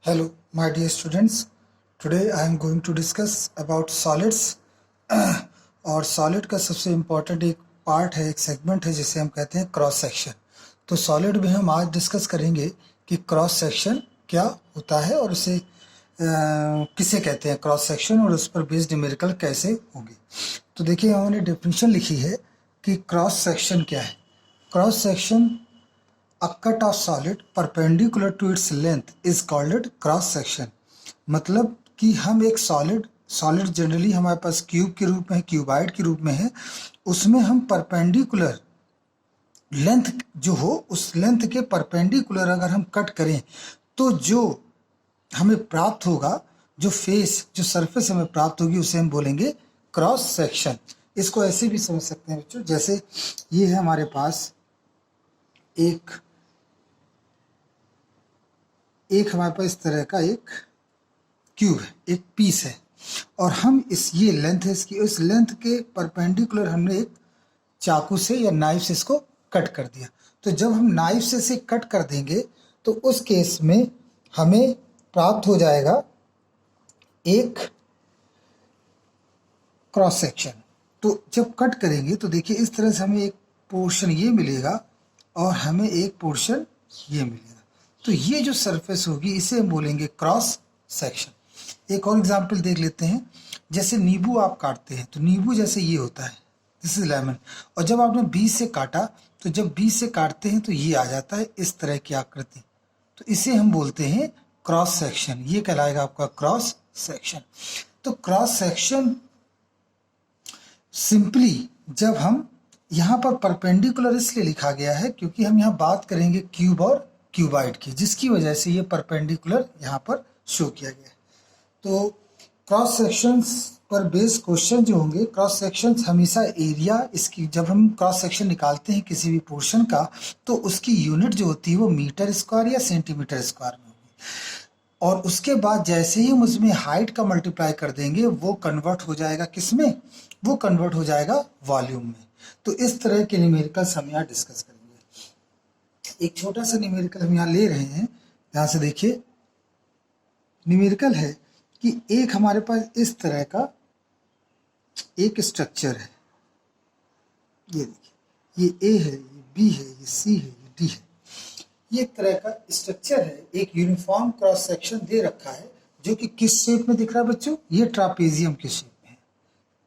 Hello, my dear students. Today I am going to discuss about solids. और solid का सबसे important एक part है, एक सेगमेंट है जिसे हम कहते हैं क्रॉस सेक्शन। तो सॉलिड में हम आज डिस्कस करेंगे कि क्रॉस सेक्शन क्या होता है और उसे किसे कहते हैं क्रॉस सेक्शन, और उस पर बेस्ड न्यूमेरिकल कैसे होंगे। तो देखिए, हमने डेफिनेशन लिखी है कि क्रॉस सेक्शन क्या है। Cross section A cut of solid perpendicular to its length is called cross section। मतलब कि हम एक सॉलिड जनरली हमारे पास क्यूब के रूप में, क्यूबाइड के रूप में है, उसमें हम परपेंडिकुलर लेंथ जो हो उस लेंथ के परपेंडिकुलर अगर हम कट करें तो जो हमें प्राप्त होगा, जो फेस, जो सरफेस हमें प्राप्त होगी, उसे हम बोलेंगे क्रॉस सेक्शन। इसको ऐसे भी समझ सकते हैं बच्चों, जैसे ये है हमारे पास एक हमारे पास इस तरह का एक क्यूब है, एक पीस है, और हम ये लेंथ है इसकी, इस लेंथ के परपेंडिकुलर हमने एक चाकू से या नाइफ से इसको कट कर दिया। तो जब हम नाइफ से इसे कट कर देंगे तो उस केस में हमें प्राप्त हो जाएगा एक क्रॉस सेक्शन। तो जब कट करेंगे तो देखिए इस तरह से हमें एक पोर्शन ये मिलेगा और हमें एक पोर्शन ये मिलेगा। तो ये जो सरफेस होगी इसे हम बोलेंगे क्रॉस सेक्शन। एक और एग्जांपल देख लेते हैं। जैसे नींबू आप काटते हैं तो नींबू जैसे ये होता है, दिस इज लेमन, और जब आपने बीज से काटा तो जब बीज से काटते हैं तो ये आ जाता है इस तरह की आकृति, तो इसे हम बोलते हैं क्रॉस सेक्शन। ये कहलाएगा आपका क्रॉस सेक्शन। तो क्रॉस सेक्शन सिंपली जब हम यहाँ पर परपेंडिकुलर इसलिए लिखा गया है क्योंकि हम यहाँ बात करेंगे क्यूब और क्यूबाइड की, जिसकी वजह से ये परपेंडिकुलर यहाँ पर शो किया गया है। तो क्रॉस सेक्शंस पर बेस्ड क्वेश्चन जो होंगे, क्रॉस सेक्शंस हमेशा एरिया, इसकी जब हम क्रॉस सेक्शन निकालते हैं किसी भी पोर्शन का तो उसकी यूनिट जो होती है वो मीटर स्क्वायर या सेंटीमीटर स्क्वायर में होगी, और उसके बाद जैसे ही हम उसमें हाइट का मल्टीप्लाई कर देंगे वो कन्वर्ट हो जाएगा किसमें, वो कन्वर्ट हो जाएगा वॉल्यूम में। तो इस तरह के न्यूमेरिकल्स हम यहाँ डिस्कस करेंगे। एक छोटा सा न्यूमेरिकल हम यहाँ ले रहे हैं, यहाँ से देखिए न्यूमेरिकल है कि एक हमारे पास इस तरह का एक स्ट्रक्चर है, ये देखिए, ये ए है, ये बी है, ये सी है, ये डी है, ये एक तरह का स्ट्रक्चर है। एक यूनिफॉर्म क्रॉस सेक्शन दे रखा है जो कि किस शेप में दिख रहा है बच्चों, ये ट्रापेजियम के शेप में है।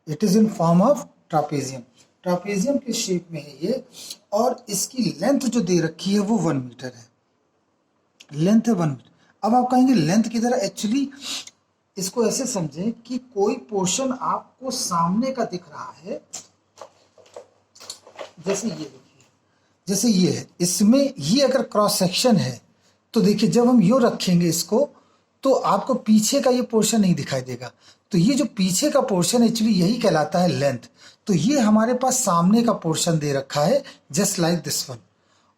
It is in form of trapezium, trapezium के शेप में है ये, और इसकी लेंथ जो दे रखी है वो 1 मीटर है, लेंथ है 1 मीटर। अब आप कहेंगे लेंथ किधर है, एक्चुअली इसको ऐसे समझें कि कोई पोर्शन आपको सामने का दिख रहा है, जैसे ये देखिए, जैसे ये है, इसमें ये अगर क्रॉस सेक्शन है तो देखिए जब हम यूं रखेंगे इसको तो आपको पीछे का ये पोर्शन नहीं दिखाई देगा। तो ये जो पीछे का पोर्शन एक्चुअली यही कहलाता है लेंथ। तो ये हमारे पास सामने का पोर्शन दे रखा है जस्ट लाइक दिस वन,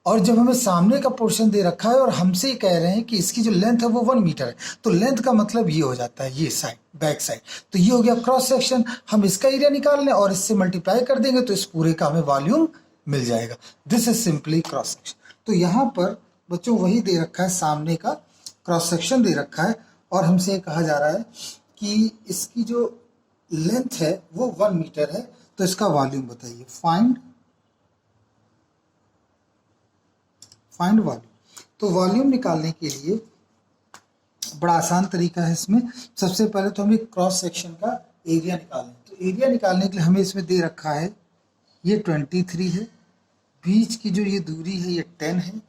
और जब हमें सामने का पोर्शन दे रखा है और हमसे ये कह रहे हैं कि इसकी जो लेंथ है वो 1 मीटर है, तो लेंथ का मतलब ये हो जाता है ये साइड, बैक साइड। तो ये हो गया क्रॉस सेक्शन। हम इसका एरिया निकाल लें और इससे मल्टीप्लाई कर देंगे तो इस पूरे का हमें वॉल्यूम मिल जाएगा। This is simply cross section. तो यहाँ पर बच्चों वही दे रखा है, सामने का क्रॉस सेक्शन दे रखा है, और हमसे कहा जा रहा है कि इसकी जो लेंथ है वो 1 मीटर है, तो इसका वॉल्यूम बताइए, फाइंड वॉल्यूम। तो वॉल्यूम निकालने के लिए बड़ा आसान तरीका है इसमें। सबसे पहले तो हमें क्रॉस सेक्शन का एरिया निकालें। तो एरिया निकालने के लिए हमें इसमें दे रखा है ये 23 है, बीच की जो ये दूरी है ये 10 है,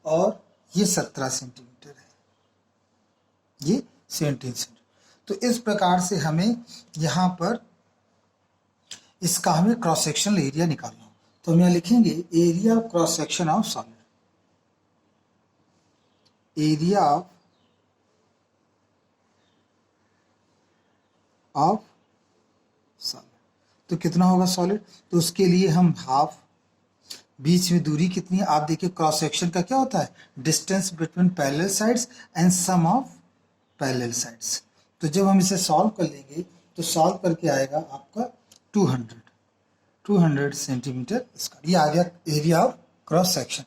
और ये 17 सेंटीमीटर है, ये 17 सेंटीमीटर। तो इस प्रकार से हमें यहाँ पर इसका हमें क्रॉस सेक्शनल एरिया निकालना हो। तो हम यहाँ लिखेंगे area of cross section of solid, area of solid. तो कितना होगा सॉलिड, तो उसके लिए हम हाफ, बीच में दूरी कितनी है, आप देखिए क्रॉस सेक्शन का क्या होता है, distance between parallel sides and sum of parallel sides. तो जब हम इसे सॉल्व कर लेंगे तो सॉल्व करके आएगा आपका 200 सेंटीमीटर स्क्वायर। ये आ गया एरिया ऑफ क्रॉस सेक्शन।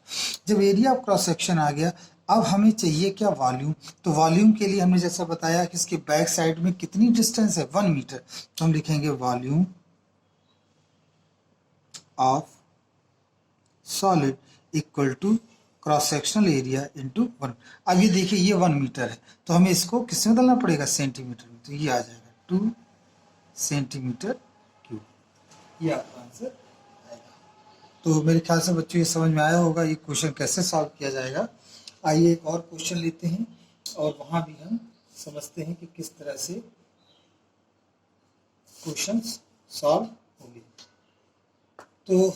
जब एरिया ऑफ क्रॉस सेक्शन आ गया अब हमें चाहिए क्या, वॉल्यूम। तो वॉल्यूम के लिए हमने जैसा बताया कि इसके बैक साइड में कितनी डिस्टेंस है, 1 मीटर। तो हम लिखेंगे volume of solid equal to cross sectional area into 1। अब ये देखिए ये 1 मीटर है, तो हमें इसको किसमें बदलना पड़ेगा, सेंटीमीटर में। तो ये आ जाएगा 2 सेंटीमीटर क्यूब, ये आपका आंसर आएगा। तो मेरे ख्याल से बच्चों ये समझ में आया होगा ये क्वेश्चन कैसे सॉल्व किया जाएगा। आइए एक और क्वेश्चन लेते हैं और वहाँ भी हम समझते हैं कि किस तरह से क्वेश्चन सॉल्व होंगे। तो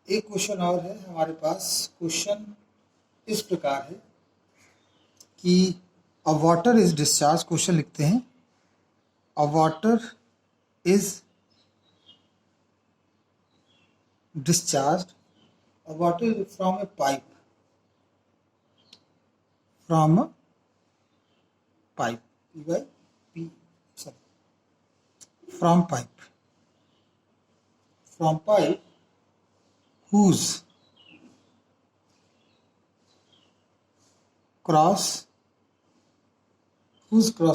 एक क्वेश्चन और है हमारे पास। क्वेश्चन इस प्रकार है कि अ वाटर इज डिस्चार्ज, क्वेश्चन लिखते हैं, अ water is discharged, a water from a pipe, from a pipe, from pipe whose cross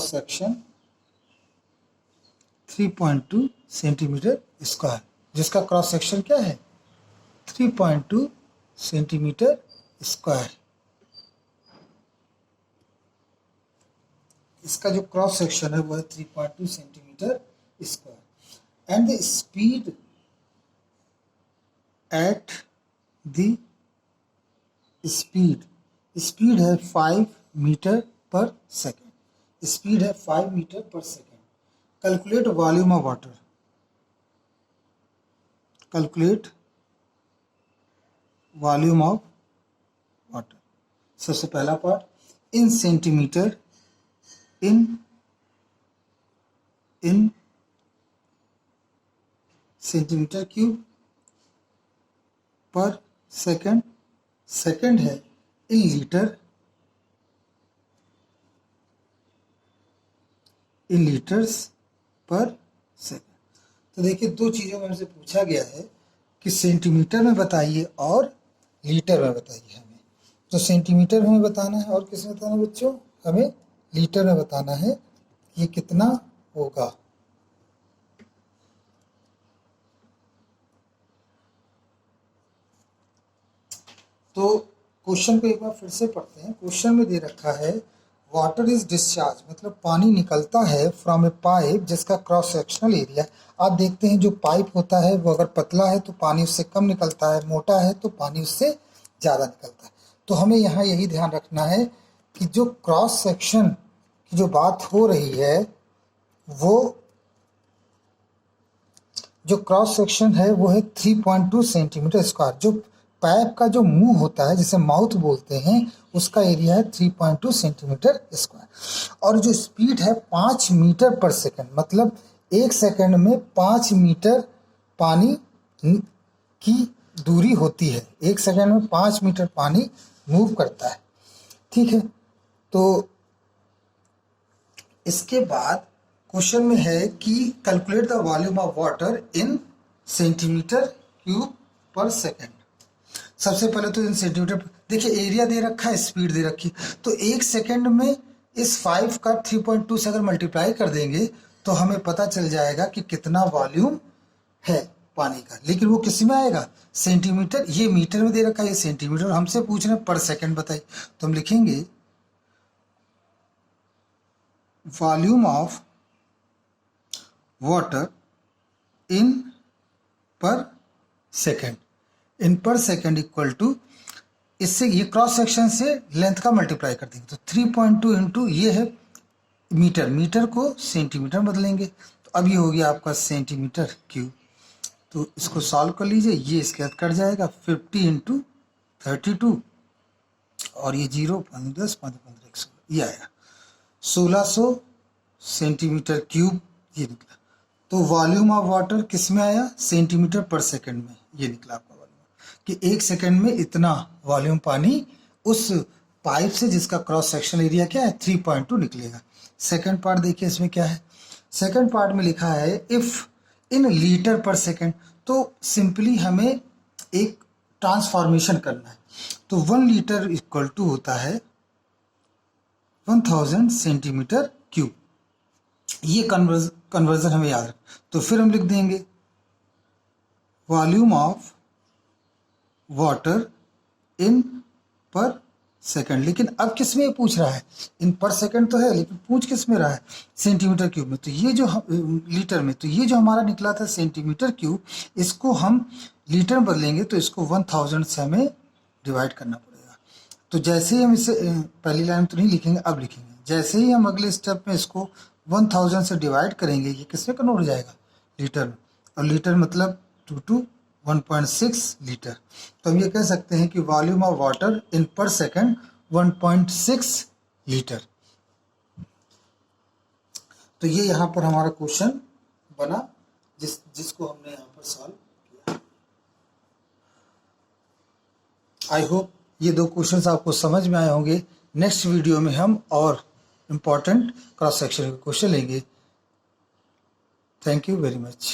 section 3.2 centimetre square, जिसका क्रॉस सेक्शन क्या है 3.2 सेंटीमीटर स्क्वायर। इसका जो क्रॉस सेक्शन है वो है 3.2 centimetre square. And the speed at the speed है 5 metre पर सेकेंड, स्पीड है 5 मीटर पर second. Calculate volume of water, calculate volume of water. सबसे पहला part in centimetre, in centimetre cube पर सेकंड, सेकंड है इन लीटर, इन लीटर्स पर second. तो देखिए दो चीज़ों में हमसे पूछा गया है कि सेंटीमीटर में बताइए और लीटर में बताइए हमें। तो सेंटीमीटर में बताना है और किस में बताना है बच्चों, हमें लीटर में बताना है ये कितना होगा। तो क्वेश्चन को एक बार फिर से पढ़ते हैं। क्वेश्चन में दे रखा है वाटर इज डिस्चार्ज, मतलब पानी निकलता है फ्रॉम ए पाइप जिसका क्रॉस सेक्शनल एरिया। आप देखते हैं जो पाइप होता है वो अगर पतला है तो पानी उससे कम निकलता है, मोटा है तो पानी उससे ज़्यादा निकलता है। तो हमें यहाँ यही ध्यान रखना है कि जो क्रॉस सेक्शन की जो बात हो रही है वो जो क्रॉस सेक्शन है वो है 3.2 सेंटीमीटर स्क्वायर। जो पाइप का जो मुंह होता है जिसे माउथ बोलते हैं उसका एरिया है 3.2 सेंटीमीटर स्क्वायर। और जो स्पीड है 5 मीटर पर सेकंड, मतलब 1 सेकंड में 5 मीटर पानी की दूरी होती है। 1 सेकंड में 5 मीटर पानी मूव करता है, ठीक है। तो इसके बाद क्वेश्चन में है कि calculate the volume of water in centimetre cube पर सेकंड। सबसे पहले तो इन सेंटीमीटर, देखिए एरिया दे रखा है, स्पीड दे रखी, तो 1 सेकंड में इस 5 का 3.2 से अगर मल्टीप्लाई कर देंगे तो हमें पता चल जाएगा कि कितना वॉल्यूम है पानी का। लेकिन वो किस में आएगा, सेंटीमीटर, ये मीटर में दे रखा है, ये सेंटीमीटर, हमसे पूछ रहे हैं पर सेकंड बताइए। तो हम लिखेंगे वॉल्यूम ऑफ वाटर इन पर सेकंड, इन पर सेकंड इक्वल टू, इससे ये क्रॉस सेक्शन से लेंथ का मल्टीप्लाई कर देंगे तो 3.2 इंटू ये है मीटर, मीटर को सेंटीमीटर बदलेंगे तो अब ये हो गया आपका सेंटीमीटर क्यूब। तो इसको सॉल्व कर लीजिए, ये इसके साथ कट जाएगा 50 इंटू 32 और ये 0 5 10 5 15 100, ये आया 1600 सेंटीमीटर क्यूब, ये निकला। तो वॉल्यूम ऑफ वाटर किस में आया, सेंटीमीटर पर सेकंड में, ये निकला आपका वॉल्यूम कि 1 सेकंड में इतना वॉल्यूम पानी उस पाइप से जिसका क्रॉस सेक्शन एरिया क्या है 3.2 निकलेगा। सेकंड पार्ट देखिए इसमें क्या है, सेकंड पार्ट में लिखा है इफ इन लीटर पर सेकंड। तो सिंपली हमें एक ट्रांसफॉर्मेशन करना है। तो 1 लीटर इक्वल टू होता है 1000 सेंटीमीटर क्यूब। ये कन्वर्जन हमें याद रख। तो फिर हम लिख देंगे वॉल्यूम ऑफ वाटर इन पर सेकंड। लेकिन अब किस में पूछ रहा है? इन पर सेकंड तो है, लेकिन पूछ किस में रहा है? सेंटीमीटर क्यूब में। तो ये जो लीटर में, तो ये जो हमारा निकला था सेंटीमीटर क्यूब, इसको हम लीटर में बदलेंगे तो इसको 1000 से हमें डिवाइड करना पड़ेगा। तो जैसे ही हम इसे पहली लाइन तो नहीं लिखेंगे, अब लिखेंगे। जैसे ही हम अगले स्टेप में इसको 1000 से डिवाइड करेंगे, ये किस में कन्वर्ट हो जाएगा? लीटर में। और लीटर मतलब 2 to 1.6 लीटर। तो हम ये कह सकते हैं कि वॉल्यूम ऑफ वाटर इन पर सेकंड 1.6 लीटर। तो ये यहाँ पर हमारा क्वेश्चन बना, जिसको हमने यहाँ पर सॉल्व किया। आई होप ये दो क्वेश्चंस आपको समझ में आए होंगे। नेक्स्ट वीडियो में हम और इम्पॉर्टेंट क्रॉस सेक्शन के क्वेश्चन लेंगे। Thank you very much.